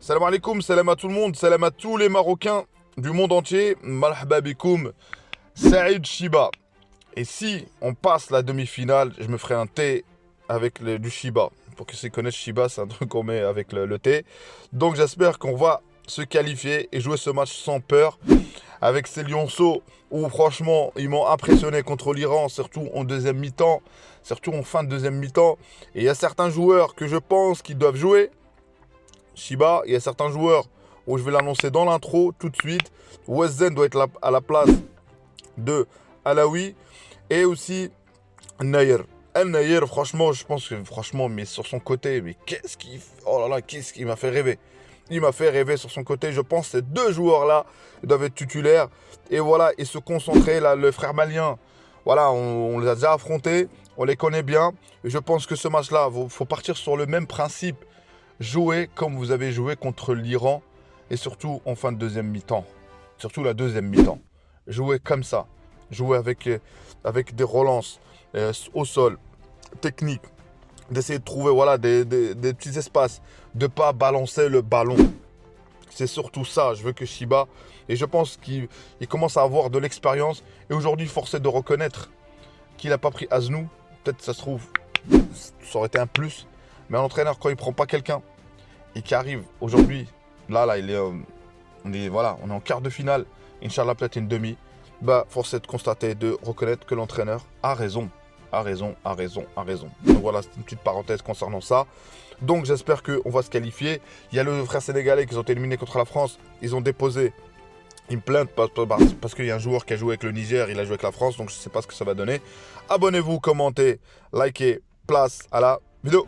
Salam alaikum, salam à tout le monde, salam à tous les Marocains du monde entier. Marhaba bikoum, Saïd Shiba. Et si on passe la demi-finale, je me ferai un thé avec du Shiba. Pour ceux qui connaissent Shiba, c'est un truc qu'on met avec le thé. Donc j'espère qu'on va se qualifier et jouer ce match sans peur. Avec ces lionceaux où franchement ils m'ont impressionné contre l'Iran, surtout en deuxième mi-temps, surtout en fin de deuxième mi-temps. Et il y a certains joueurs que je pense qu'ils doivent jouer. Shiba, il y a certains joueurs où je vais l'annoncer dans l'intro tout de suite. Wesden doit être à la place de Alaoui et aussi Nayer. El Nayer, franchement, je pense que franchement, mais sur son côté, mais oh là là, qu'est-ce qu'il m'a fait rêver. Il m'a fait rêver sur son côté. Je pense que ces deux joueurs-là doivent être titulaires et voilà, et se concentrer. Là, le frère malien, voilà, on les a déjà affrontés, on les connaît bien. Et je pense que ce match-là, il faut partir sur le même principe. Jouez comme vous avez joué contre l'Iran et surtout en fin de deuxième mi-temps. Surtout la deuxième mi-temps. Jouez comme ça. Jouez avec des relances au sol, technique. D'essayer de trouver voilà, des petits espaces. De ne pas balancer le ballon. C'est surtout ça. Je veux que Shiba, et je pense qu'il commence à avoir de l'expérience. Et aujourd'hui, force est de reconnaître qu'il n'a pas pris Aznou. Peut-être ça se trouve, ça aurait été un plus. Mais un entraîneur, quand il ne prend pas quelqu'un et qui arrive aujourd'hui, là, on est en quart de finale, Inch'Allah, peut-être une demi, bah, force est de constater, de reconnaître que l'entraîneur a raison. A raison. Donc voilà, c'est une petite parenthèse concernant ça. Donc j'espère qu'on va se qualifier. Il y a le frère sénégalais qui ont été éliminés contre la France. Ils ont déposé une plainte parce qu'il y a un joueur qui a joué avec le Niger, il a joué avec la France, donc je ne sais pas ce que ça va donner. Abonnez-vous, commentez, likez, place à la vidéo.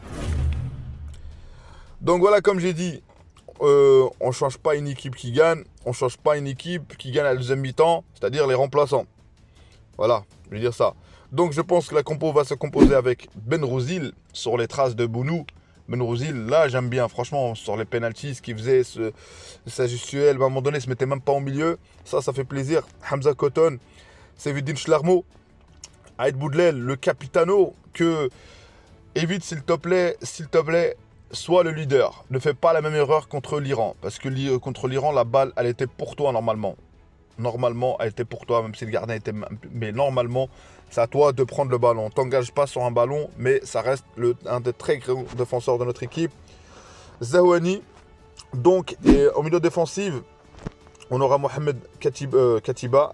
Donc voilà, comme j'ai dit, on ne change pas une équipe qui gagne, on ne change pas une équipe qui gagne à la deuxième mi-temps, c'est-à-dire les remplaçants. Voilà, je vais dire ça. Donc je pense que la compo va se composer avec Benrouzil sur les traces de Bounou. Benrouzil, là j'aime bien, franchement, sur les penalties, ce qu'il faisait, sa gestuelle, à un moment donné, il se mettait même pas au milieu. Ça fait plaisir. Hamza Koton, Sevidine Schlarmo, Aïd Boudlel, le capitano, que évite s'il te plaît, sois le leader. Ne fais pas la même erreur contre l'Iran. Parce que contre l'Iran, la balle, elle était pour toi normalement. Normalement, elle était pour toi, même si le gardien était... Mais normalement, c'est à toi de prendre le ballon. T'engages pas sur un ballon, mais ça reste un des très grands défenseurs de notre équipe. Zahouani. Donc, et au milieu défensif, on aura Mohamed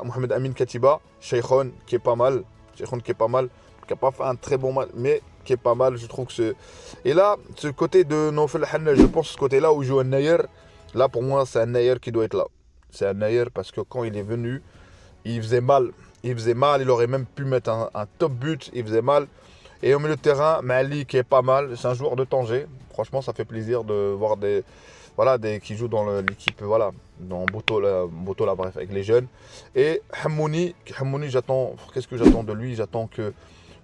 Mohamed Amin Katiba, Sheikhon, qui est pas mal. Qui n'a pas fait un très bon match, mais qui est pas mal, je trouve que c'est... Et là, ce côté de Nofel Hanna, je pense ce côté-là où joue un Nayer, là pour moi c'est un Nayer qui doit être là. C'est un Nayer parce que quand il est venu, il faisait mal. Il aurait même pu mettre un top but, il faisait mal. Et au milieu de terrain, Mali qui est pas mal, c'est un joueur de Tanger. Franchement, ça fait plaisir de voir qui jouent dans l'équipe, voilà, dans Boto là, bref, avec les jeunes. Et Hammouni, j'attends, qu'est-ce que j'attends de lui? J'attends que,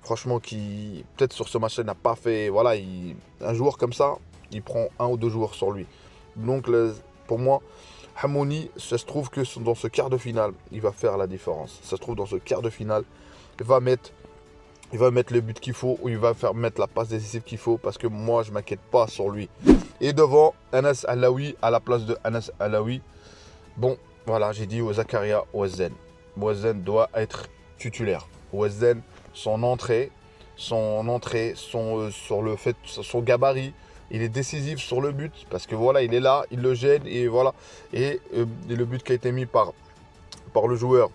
franchement, qui peut-être sur ce match-là n'a pas fait, voilà, un joueur comme ça, il prend un ou deux joueurs sur lui. Donc pour moi, Hammouni, ça se trouve que dans ce quart de finale, il va faire la différence. Ça se trouve dans ce quart de finale, il va mettre le but qu'il faut ou il va mettre la passe décisive qu'il faut parce que moi je m'inquiète pas sur lui. Et devant Anas Alaoui à la place de Anas Alaoui, bon voilà, j'ai dit Zakaria Wesden. Wesden doit être titulaire. Wesden, son entrée, sur le fait, son gabarit, il est décisif sur le but parce que voilà, il est là, il le gêne et voilà. Et le but qui a été mis par le joueur,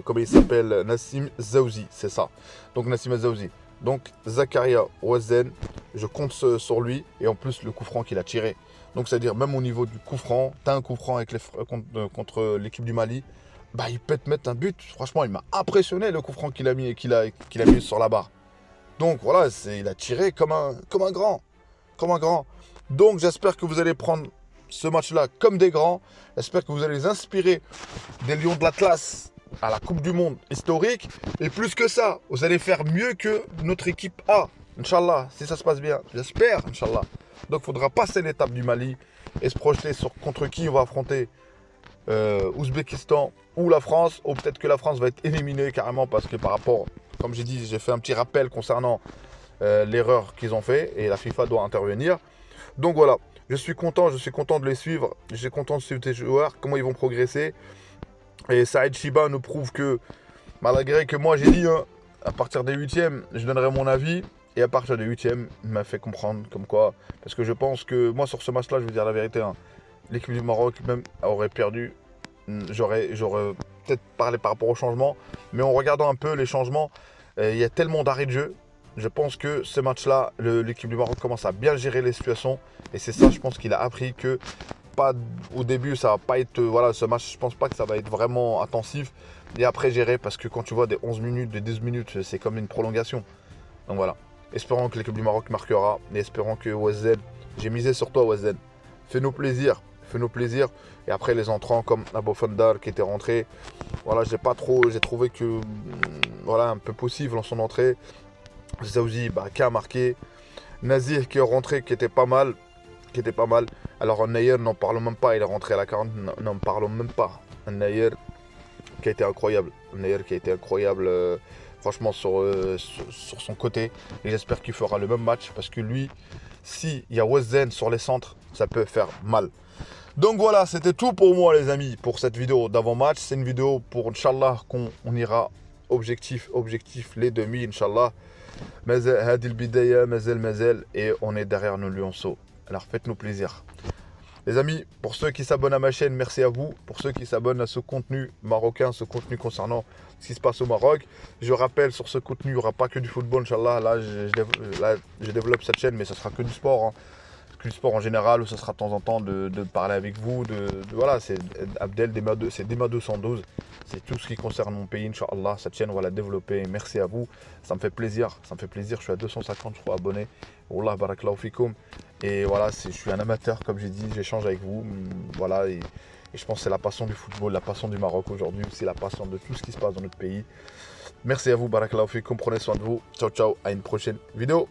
comment il s'appelle, Nassim Zaouzi, c'est ça. Donc Nassim Zaouzi. Donc Zakaria Wesden, je compte sur lui et en plus le coup franc qu'il a tiré. Donc c'est-à-dire même au niveau du coup franc, tu as un coup franc contre l'équipe du Mali, bah il peut te mettre un but. Franchement, il m'a impressionné le coup franc qu'il a mis sur la barre. Donc voilà, il a tiré comme un grand. Donc j'espère que vous allez prendre ce match-là comme des grands. J'espère que vous allez les inspirer des Lions de l'Atlas à la Coupe du Monde historique. Et plus que ça, vous allez faire mieux que notre équipe A. Inch'Allah, si ça se passe bien. J'espère, Inch'Allah. Donc il faudra passer l'étape du Mali et se projeter contre qui on va affronter Ouzbékistan ou la France. Ou peut-être que la France va être éliminée carrément parce que par rapport, comme j'ai dit, j'ai fait un petit rappel concernant l'erreur qu'ils ont fait et la FIFA doit intervenir. Donc voilà, je suis content de les suivre. Je suis content de suivre tes joueurs, comment ils vont progresser. Et Saïd Chiba nous prouve que, malgré que moi j'ai dit, hein, à partir des 8e, je donnerai mon avis. Et à partir des 8e, il m'a fait comprendre comme quoi. Parce que je pense que moi sur ce match-là, je vais dire la vérité, hein, l'équipe du Maroc même aurait perdu. J'aurais peut-être parlé par rapport au changement. Mais en regardant un peu les changements, il y a tellement d'arrêts de jeu. Je pense que ce match-là, l'équipe du Maroc commence à bien gérer les situations. Et c'est ça, je pense qu'il a appris que pas au début, ça va pas être... voilà, ce match, je pense pas que ça va être vraiment intensif. Et après, gérer, parce que quand tu vois des 11 minutes, des 12 minutes, c'est comme une prolongation. Donc voilà. Espérons que l'équipe du Maroc marquera. Et espérons que OSZ... J'ai misé sur toi, OSZ. Fais-nous plaisir. Fais-nous plaisir. Et après, les entrants comme Abou Fandar qui était rentré. Voilà, j'ai pas trop... J'ai trouvé que... Voilà, un peu possible en son entrée. Zaouzi, bah, qui a marqué. Nazir qui est rentré, qui était pas mal. Alors Nayer, n'en parlons même pas, il est rentré à la 40, n'en parlons même pas. Nayer qui a été incroyable. Franchement sur son côté. Et j'espère qu'il fera le même match parce que lui, s'il y a Wesden sur les centres, ça peut faire mal. Donc voilà, c'était tout pour moi les amis, pour cette vidéo d'avant-match. C'est une vidéo pour Inch'Allah qu'on ira objectif les demi, Inch'Allah. Et on est derrière nos lionceaux. Alors faites-nous plaisir. Les amis, pour ceux qui s'abonnent à ma chaîne, merci à vous. Pour ceux qui s'abonnent à ce contenu marocain, ce contenu concernant ce qui se passe au Maroc. Je rappelle, sur ce contenu, il n'y aura pas que du football, Inch'Allah. Là, je développe cette chaîne, mais ça sera que du sport. Hein. Que du sport en général, où ça sera de temps en temps de parler avec vous. Voilà, c'est Abdel, c'est Dema 212. C'est tout ce qui concerne mon pays, Inch'Allah. Cette chaîne, on va la développer. Merci à vous. Ça me fait plaisir. Je suis à 250, je crois, abonnés. Wallah, barakallahu fikoum. Et voilà, je suis un amateur, comme j'ai dit. J'échange avec vous. Voilà. Et je pense que c'est la passion du football, la passion du Maroc aujourd'hui. C'est la passion de tout ce qui se passe dans notre pays. Merci à vous, barakallahu fikoum. Prenez soin de vous. Ciao, ciao. À une prochaine vidéo.